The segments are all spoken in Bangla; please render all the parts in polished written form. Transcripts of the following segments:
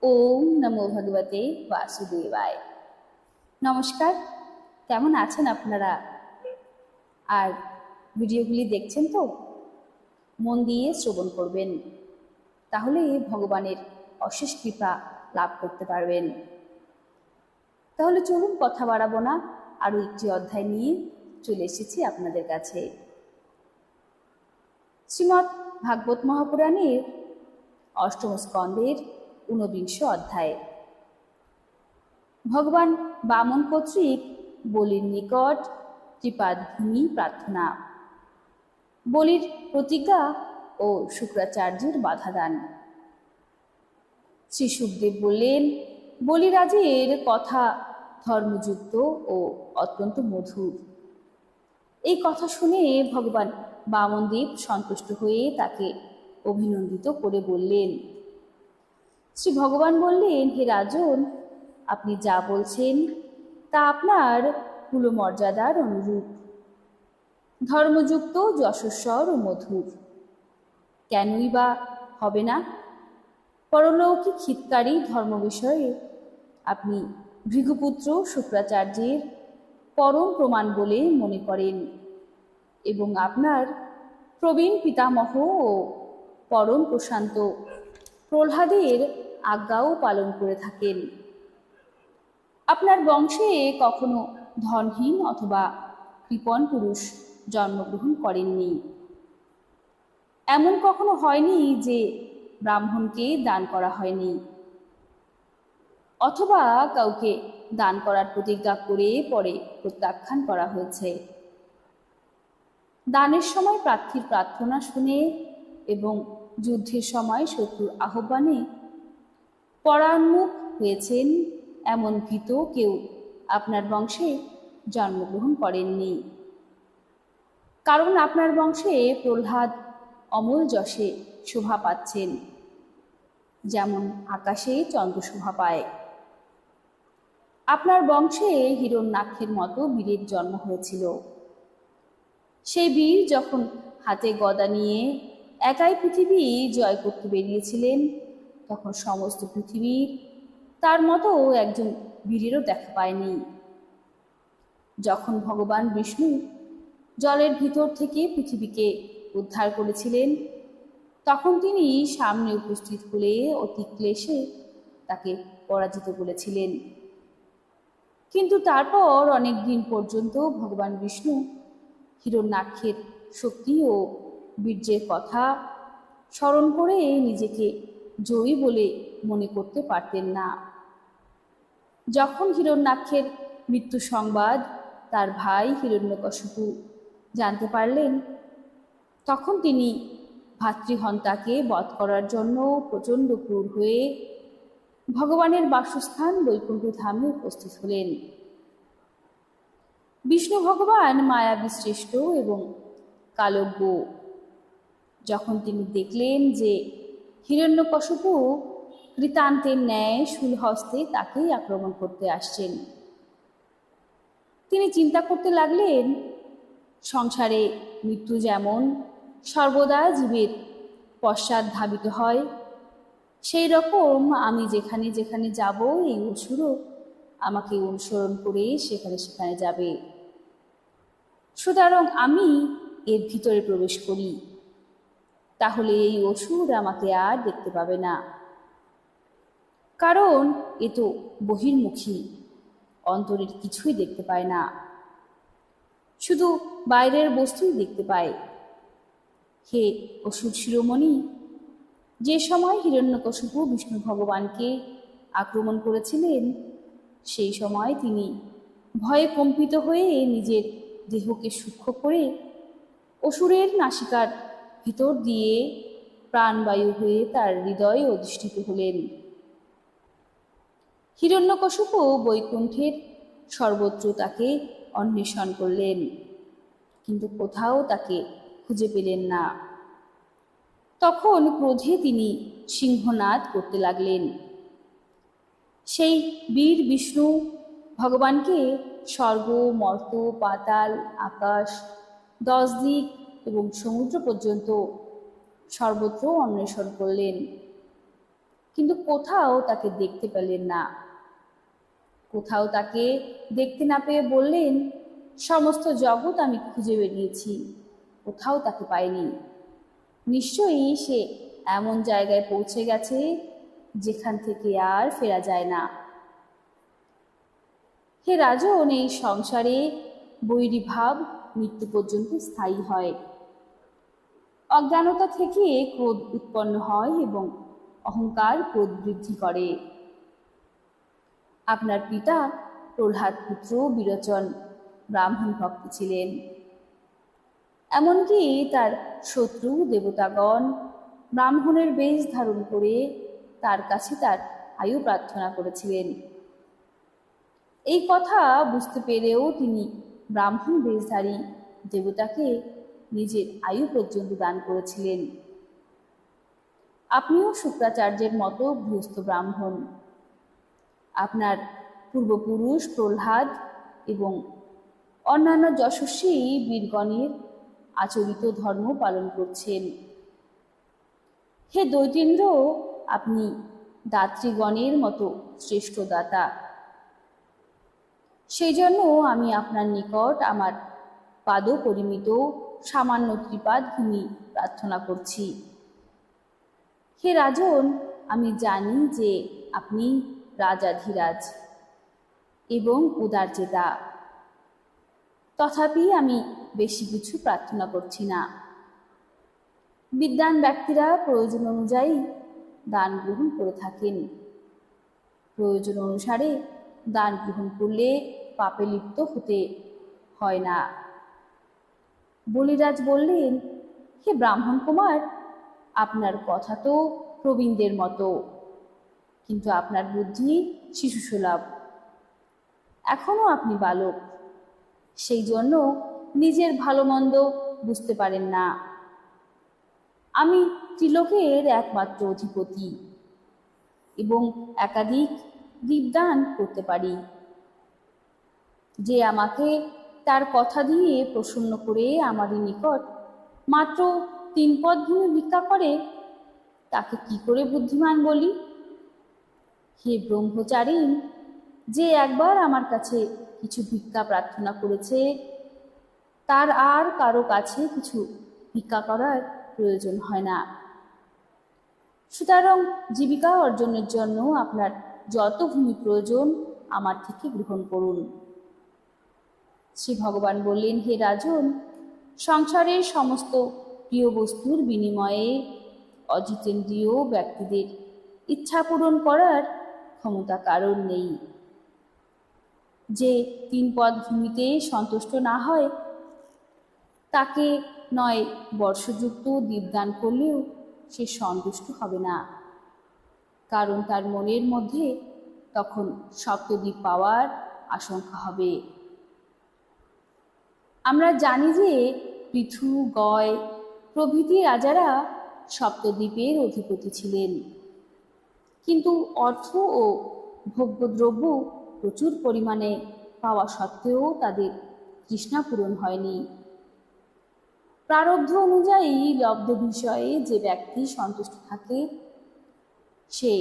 ওম নমো ভগবতে বাসুদেবায়। নমস্কার, কেমন আছেন আপনারা? আর ভিডিওগুলি দেখছেন তো? মন দিয়ে শ্রবণ করবেন, তাহলে ভগবানের অশেষ কৃপা লাভ করতে পারবেন। তাহলে চলুন কথা বাড়াবো না, আরও একটি অধ্যায় নিয়ে চলে এসেছি আপনাদের কাছে। শ্রীমদ্ ভাগবত মহাপুরাণের অষ্টম স্কন্ধের ঊনবিংশ অধ্যায়। ভগবান বামন কর্তৃক বলির নিকট কৃপাধিনী প্রার্থনা, বলির প্রতিজ্ঞা ও শুক্রাচার্যের বাধাদান। শ্রী সুখদেব বললেন, বলিরাজের কথা ধর্মযুক্ত ও অত্যন্ত মধুর। এই কথা শুনে ভগবান বামনদেব সন্তুষ্ট হয়ে তাকে অভিনন্দিত করে বললেন। শ্রী ভগবান বললেন, হে রাজন, আপনি যা বলছেন তা আপনার কুলমর্যাদার অনুরূপ, ধর্মযুক্ত, যশস্বর ও মধুর। কেনই বা হবে না? পরলৌকিক হিতকারী ধর্ম বিষয়ে আপনি ভৃগুপুত্র শুক্রাচার্যের পরম প্রমাণ বলে মনে করেন এবং আপনার প্রবীণ পিতামহ ও পরম প্রশান্ত প্রহ্লাদের আজ্ঞাও পালন করে থাকেন। আপনার বংশে কখনো ধনহীন অথবা কৃপণ পুরুষ জন্মগ্রহণ করেননি। এমন কখনো হয়নি যে ব্রাহ্মণকে দান করা হয়নি, অথবা কাউকে দান করার প্রতিজ্ঞা করে পরে প্রত্যাখ্যান করা হয়েছে। দানের সময় প্রার্থীর প্রার্থনা শুনে এবং যুদ্ধের সময় শত্রুর আহ্বানে পরান্মুখ হয়েছেন এমন ভীত কেউ আপনার বংশে জন্মগ্রহণ করেননি। কারণ আপনার বংশে প্রহ্লাদ অমল যশে শোভা পাচ্ছেন, যেমন আকাশে চন্দ্র শোভা পায়। আপনার বংশে হিরণ্যাক্ষের মতো বীরের জন্ম হয়েছিল। সেই বীর যখন হাতে গদা নিয়ে একাই পৃথিবী জয় করতে বেরিয়েছিলেন, তখন সমস্ত পৃথিবীর তার মতো একজন বীরেরও দেখা পায়নি। যখন ভগবান বিষ্ণু জলের ভিতর থেকে পৃথিবীকে উদ্ধার করেছিলেন, তখন তিনি সামনে উপস্থিত হলে অতি ক্লেশে তাকে পরাজিত করেছিলেন। কিন্তু তারপর অনেক দিন পর্যন্ত ভগবান বিষ্ণু হিরণ্যাক্ষের শক্তি ও বীর্যের কথা স্মরণ করে নিজেকে জয়ী বলে মনে করতে পারতেন না। যখন হিরণ্যাক্ষের মৃত্যু সংবাদ তার ভাই হিরণ্যকশিপু জানতে পারলেন, তখন তিনি ভাতৃহন্তাকে বধ করার জন্য প্রচণ্ড ক্রূর হয়ে ভগবানের বাসস্থান বৈকুণ্ঠ ধামে উপস্থিত হলেন। বিষ্ণু ভগবান মায়াবী শ্রেষ্ঠ এবং কালজ্ঞ। যখন তিনি দেখলেন যে হিরণ্যকশিপু কৃতান্তের ন্যায় শূলহস্তে তাকেই আক্রমণ করতে আসছেন, তিনি চিন্তা করতে লাগলেন, সংসারে মৃত্যু যেমন সর্বদা জীবের পশ্চাৎ ধাবিত হয়, সেই রকম আমি যেখানে যেখানে যাব এই অসুরও আমাকে অনুসরণ করে সেখানে সেখানে যাবে। সুতরাং আমি এর ভিতরে প্রবেশ করি, তাহলে এই অসুর আমাকে আর দেখতে পাবে না। কারণ এ তো বহির্মুখী, অন্তরের কিছুই দেখতে পায় না, শুধু বাইরের বস্তুই দেখতে পায়। হে অসুর শিরোমণি, যে সময় হিরণ্যকশিপু বিষ্ণু ভগবানকে আক্রমণ করেছিলেন, সেই সময় তিনি ভয়ে কম্পিত হয়ে নিজের দেহকে সূক্ষ্ম করে অসুরের নাসিকার ভিতর দিয়ে প্রাণবায়ু হয়ে তার হৃদয়ে অধিষ্ঠিত হলেন। হিরণ্যকশিপু বৈকুণ্ঠের সর্বত্র তাকে অন্বেষণ করলেন, কিন্তু কোথাও তাকে খুঁজে পেলেন না। তখন ক্রোধে তিনি সিংহনাদ করতে লাগলেন। সেই বীর বিষ্ণু ভগবানকে স্বর্গ, মর্ত, পাতাল, আকাশ, 10 দিক এবং সমুদ্র পর্যন্ত সর্বত্র অন্বেষণ করলেন, কিন্তু কোথাও তাকে দেখতে পেলেন না। কোথাও তাকে দেখতে না পেয়ে বললেন, সমস্ত জগৎ আমি খুঁজে বেরিয়েছি, কোথাও তাকে পাইনি। নিশ্চয়ই সে এমন জায়গায় পৌঁছে গেছে যেখান থেকে আর ফেরা যায় না। হে রাজন, এই সংসারে বৈরী ভাব মৃত্যু পর্যন্ত স্থায়ী হয়। অজ্ঞানতা থেকে ক্রোধ উৎপন্ন হয় এবং অহংকার ক্রোধ বৃদ্ধি করে। আপনার পিতা প্রহ্লাদ পুত্র বিরোচন ব্রাহ্মণ ভক্ত ছিলেন। এমনকি তার শত্রু দেবতাগণ ব্রাহ্মণের বেশ ধারণ করে তার কাছে তার আয়ু প্রার্থনা করেছিলেন। এই কথা বুঝতে পেরেও তিনি ব্রাহ্মণ বেশধারী দেবতাকে নিজের আয়ু পর্যন্ত দান করেছিলেন। আপনিও শুক্রাচার্যের মতো গৃহস্থ ব্রাহ্মণ। আপনার পূর্বপুরুষ প্রহ্লাদ এবং অন্যান্য যশস্বী বীরগণের আচরিত ধর্ম পালন করছেন। হে দৈতেন্দ্র, আপনি দাত্রীগণের মতো শ্রেষ্ঠ দাতা। সেই জন্য আমি আপনার নিকট আমার পাদ পরিমিত সামান্য ত্রিপাদ ভূমি প্রার্থনা করছি। হে রাজন, আমি জানি যে আপনি রাজাধিরাজ এবং উদারচেতা, তথাপি আমি বেশি কিছু প্রার্থনা করছি না। বিদ্বান ব্যক্তিরা প্রয়োজন অনুযায়ী দান গ্রহণ করে থাকেন। প্রয়োজন অনুসারে দান গ্রহণ করলে পাপে লিপ্ত হতে হয় না। বলিরাজ বললেন, হে ব্রাহ্মণ কুমার, আপনার কথা তো প্রবীণদের মতো, কিন্তু আপনার বুদ্ধি শিশুসুলভ। এখনো আপনি বালক, সেই জন্য নিজের ভালো মন্দ বুঝতে পারেন না। আমি ত্রিলোকের একমাত্র অধিপতি এবং একাধিক দীপদান করতে পারি। যে আমাকে তার কথা দিয়ে প্রসন্ন করে আমারই নিকট মাত্র 3 পদ ভূমি ভিক্ষা করে, তাকে কি করে বুদ্ধিমান বলি? হে ব্রহ্মচারী, যে একবার আমার কাছে কিছু ভিক্ষা প্রার্থনা করেছে, তার আর কারো কাছে কিছু ভিক্ষা করার প্রয়োজন হয় না। সুতরাং জীবিকা অর্জনের জন্য আপনার যত ভূমি প্রয়োজন আমার থেকে গ্রহণ করুন। শ্রী ভগবান বললেন, হে রাজন, সংসারের সমস্ত প্রিয় বস্তুর বিনিময়ে অজিতেন্দ্রিয় ব্যক্তিদের ইচ্ছা পূরণ করার ক্ষমতা কারণ নেই। যে 3 পদ ভূমিতে সন্তুষ্ট না হয়, তাকে 9 বর্ষযুক্ত দীপদান করলেও সে সন্তুষ্ট হবে না, কারণ তার মনের মধ্যে তখন সপ্তদ্বীপ পাওয়ার আশঙ্কা হবে। আমরা জানি যে পৃথু, গয় প্রভৃতি রাজারা সপ্তদ্বীপের অধিপতি ছিলেন, কিন্তু অর্থ ও ভোগ্যদ্রব্য প্রচুর পরিমাণে পাওয়া সত্ত্বেও তাদের তৃষ্ণা পূরণ হয়নি। প্রারব্ধ অনুযায়ী লব্ধ বিষয়ে যে ব্যক্তি সন্তুষ্ট থাকে, সে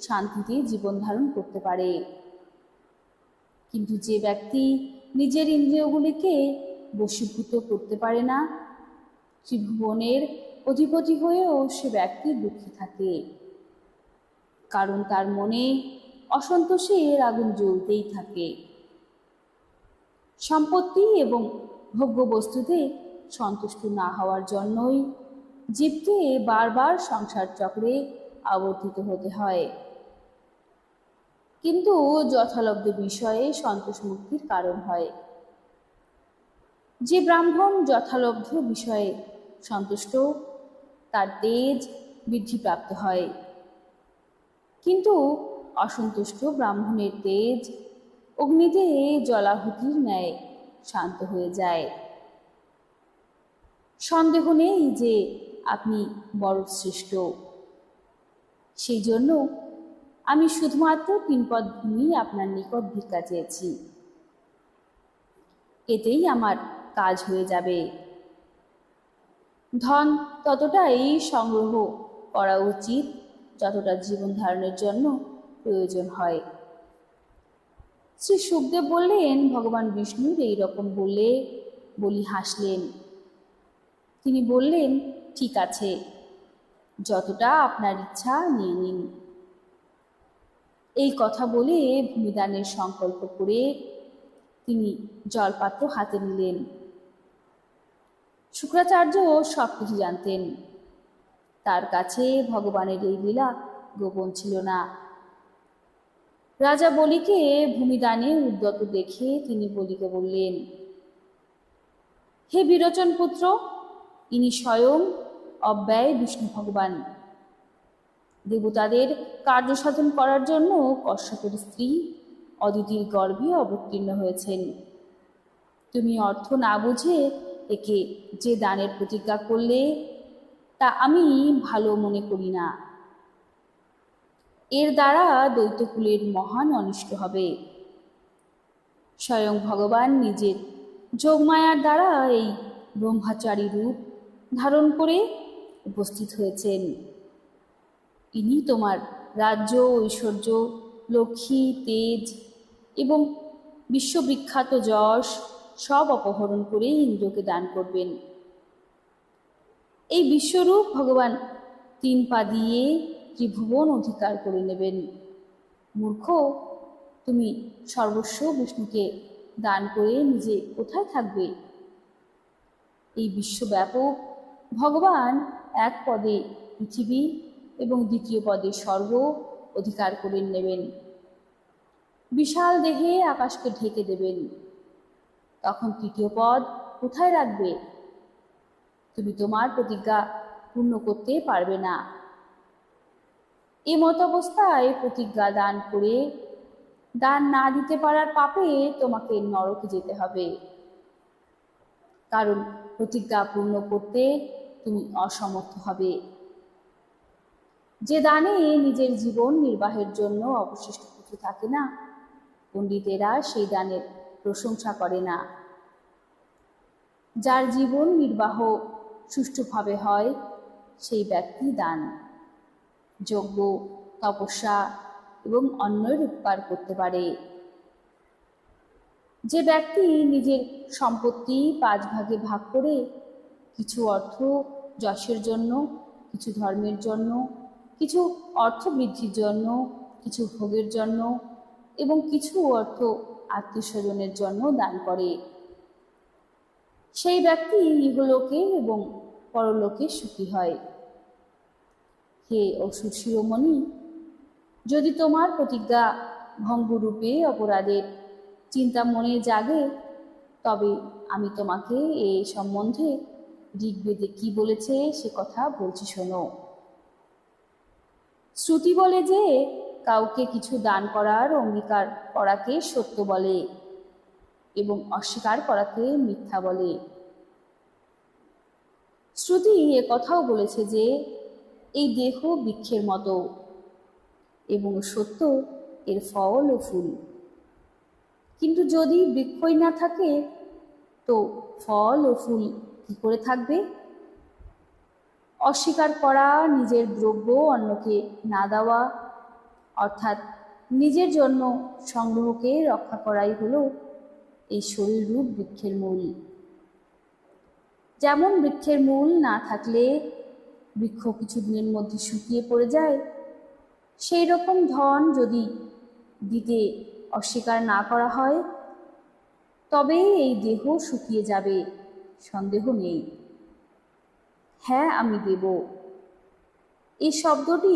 শান্তিতে জীবন ধারণ করতে পারে। কিন্তু যে ব্যক্তি নিজের ইন্দ্রিয়গুলিকে বশীভূত করতে পারে না, ত্রিভুবনের অধিপতি হয়েও সে ব্যক্তি দুঃখী থাকে, কারণ তার মনে অসন্তোষের আগুন জ্বলতেই থাকে। সম্পত্তি এবং ভোগ্য বস্তুতে সন্তুষ্ট না হওয়ার জন্যই জীবকে বারবার সংসার চক্রে আবর্তিত হতে হয়। কিন্তু যথালব্ধ বিষয়ে সন্তোষ মুক্তির কারণ হয়। যে ব্রাহ্মণ যথালব্ধ বিষয়ে সন্তুষ্ট, তার তেজ বৃদ্ধিপ্রাপ্ত হয়, কিন্তু অসন্তুষ্ট ব্রাহ্মণের তেজ অগ্নিদেহে জলাহুতির ন্যায় শান্ত হয়ে যায়। সন্দেহ নেই যে আপনি বড় শ্রেষ্ঠ। সেই জন্য আমি শুধুমাত্র 3 পদ ভূমি আপনার নিকট ভিক্ষা চেয়েছি। এতেই আমার কাজ হয়ে যাবে। ধন ততটাই সংগ্রহ করা উচিত যতটা জীবন ধারণের জন্য প্রয়োজন হয়। শ্রী সুখদেব বললেন, ভগবান বিষ্ণুর এই রকম বলি হাসলেন। তিনি বললেন, ঠিক আছে, যতটা আপনার ইচ্ছা নিয়ে নিন। এই কথা বলে ভূমিদানের সংকল্প করে তিনি জলপাত্র হাতে নিলেন। শুক্রাচার্য সব কিছু জানতেন। তার কাছে ভগবানের এই লীলা গোপন ছিল না। রাজা বলিকে ভূমিদানে উদ্যত দেখে তিনি বলিকে বললেন, হে বিরোচন পুত্র, ইনি স্বয়ং অব্যয় বিষ্ণু ভগবান। দেবতাদের কার্য সাধন করার জন্য কশ্যপের স্ত্রী অদিতির গর্ভে অবতীর্ণ হয়েছেন। তুমি অর্থ না বুঝে একে যে দানের প্রতিজ্ঞা করলে তা আমি ভালো মনে করি না। এর দ্বারা দৈত্যকুলের মহান অনিষ্ট হবে। স্বয়ং ভগবান নিজের যোগমায়ার দ্বারা এই ব্রহ্মচারী রূপ ধারণ করে উপস্থিত হয়েছেন। ইনি তোমার রাজ্য, ঐশ্বর্য, লক্ষ্মী, তেজ এবং বিশ্ববিখ্যাত যশ সব অপহরণ করে ইন্দ্রকে দান করবেন। এই বিশ্বরূপ ভগবান 3 পা দিয়ে ত্রিভুবন অধিকার করে নেবেন। মূর্খ, তুমি সর্বস্ব বিষ্ণুকে দান করে নিজে কোথায় থাকবে? এই বিশ্বব্যাপক ভগবান এক পদে পৃথিবী এবং দ্বিতীয় পদে স্বর্গ অধিকার করে নেবেন। বিশাল দেহে আকাশকে ঢেকে দেবেন। তখন তৃতীয় পদ কোথায় রাখবে? তুমি তোমার প্রতিজ্ঞা পূর্ণ করতে পারবে না। এমত অবস্থায় প্রতিজ্ঞা দান করে দান না দিতে পারার পাপে তোমাকে নরকে যেতে হবে। কারণ প্রতিজ্ঞা পূর্ণ করতে তুমি অসমর্থ হবে। যে দানে নিজের জীবন নির্বাহের জন্য অবশিষ্ট কিছু থাকে না, পণ্ডিতেরা সেই দানের প্রশংসা করে না। যার জীবন নির্বাহ সুষ্ঠুভাবে হয় সেই ব্যক্তি দান, যজ্ঞ, তপস্যা এবং অন্যের উপকার করতে পারে। যে ব্যক্তি নিজের সম্পত্তি 5 ভাগে ভাগ করে কিছু অর্থ যশের জন্য, কিছু ধর্মের জন্য, কিছু অর্থ বৃদ্ধির জন্য, কিছু ভোগের জন্য এবং কিছু অর্থ আত্মীয় স্বজনের জন্য দান করে, সেই ব্যক্তি ইহলোকে এবং পরলোকে সুখী হয়। হে অসুর শিরোমণি, যদি তোমার প্রতিজ্ঞা ভঙ্গরূপে অপরাধের চিন্তা মনে জাগে, তবে আমি তোমাকে এ সম্বন্ধে ঋগ্বেদে কি বলেছে সে কথা বলছি শোনো। শ্রুতি বলে যে কাউকে কিছু দান করার অঙ্গীকার করাকে সত্য বলে এবং অস্বীকার করাকে মিথ্যা বলে। শ্রুতি এ কথাও বলেছে যে এই দেহ বৃক্ষের মতো এবং সত্য এর ফল ও ফুল। কিন্তু যদি বৃক্ষই না থাকে তো ফল ও ফুল কি করে থাকবে? অস্বীকার করা, নিজের দ্রব্য অন্যকে না দেওয়া, অর্থাৎ নিজের জন্য সংগ্রহকে রক্ষা করাই হলো এই শরীর রূপ বৃক্ষের মূল। যেমন বৃক্ষের মূল না থাকলে বৃক্ষ কিছুদিনের মধ্যে শুকিয়ে পড়ে যায়, সেই রকম ধন যদি দিতে অস্বীকার না করা হয় তবে এই দেহ শুকিয়ে যাবে, সন্দেহ নেই। হ্যাঁ, আমি দেব, এই শব্দটি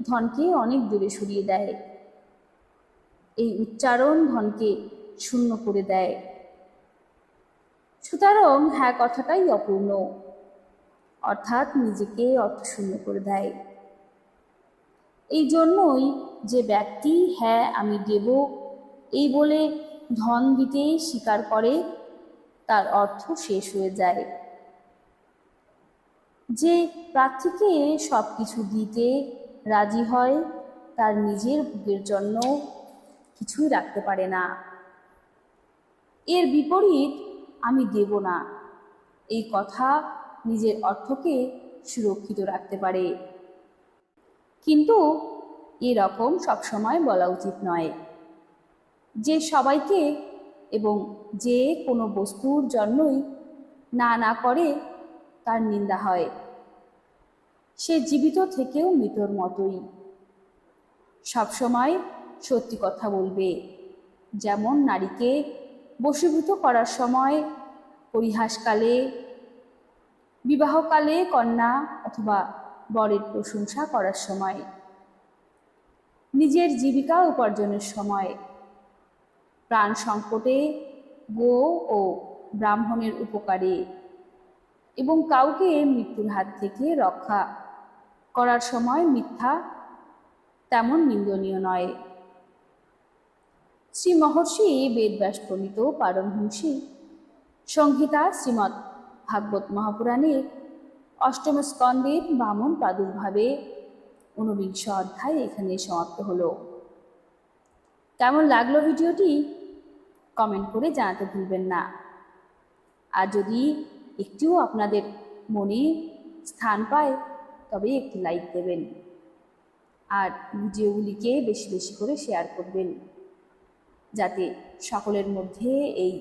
ধনকে অনেক দূরে সরিয়ে দেয়। এই উচ্চারণ ধনকে শূন্য করে দেয়। সুতরাং হ্যাঁ কথাটাই অপূর্ণ, অর্থাৎ নিজেকে অর্থশূন্য করে দেয়। এই জন্যই যে ব্যক্তি হ্যাঁ আমি দেব এই বলে ধন দিতে স্বীকার করে তার অর্থ শেষ হয়ে যায়। যে প্রার্থীকে সব কিছু দিতে রাজি হয় তার নিজের ভোগের জন্য কিছুই রাখতে পারে না। এর বিপরীত আমি দেব না এই কথা নিজের অর্থকে সুরক্ষিত রাখতে পারে। কিন্তু এরকম সবসময় বলা উচিত নয়। যে সবাইকে এবং যে কোনো বস্তুর জন্যই না না করে তার নিন্দা হয়, সে জীবিত থেকেও মৃতর মতোই। সবসময় সত্যি কথা বলবে। যেমন নারীকে বশীভূত করার সময়, পরিহাসকালে, বিবাহকালে কন্যা অথবা বরের প্রশংসা করার সময়, নিজের জীবিকা উপার্জনের সময়, প্রাণ সংকটে, গো ও ব্রাহ্মণের উপকারে এবং কাউকে মৃত্যুর হাত থেকে রক্ষা করার সময় মিথ্যা তেমন নিন্দনীয় নয়। শ্রী মহর্ষি বেদব্যাস প্রণীত পারমহংসী সংহিতা শ্রীমৎ ভাগবত মহাপুরাণের অষ্টম স্কন্ধের বামন প্রাদুর্ভাবে 49 অধ্যায় এখানে সমাপ্ত হলো। কেমন লাগলো ভিডিওটি কমেন্ট করে জানাতে ভুলবেন না। আর যদি একটিও আপনাদের মনে স্থান পায় তবে একটি লাইক দেবেন আর ভিডিওগুলিকে বেশি বেশি করে শেয়ার করবেন, যাতে সকলের মধ্যে এই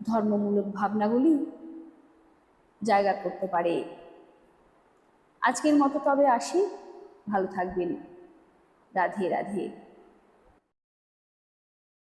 ধর্মমূলক ভাবনাগুলি জায়গা করতে পারে। আজকের মতো তবে আসি, ভালো থাকবেন। রাধে রাধে।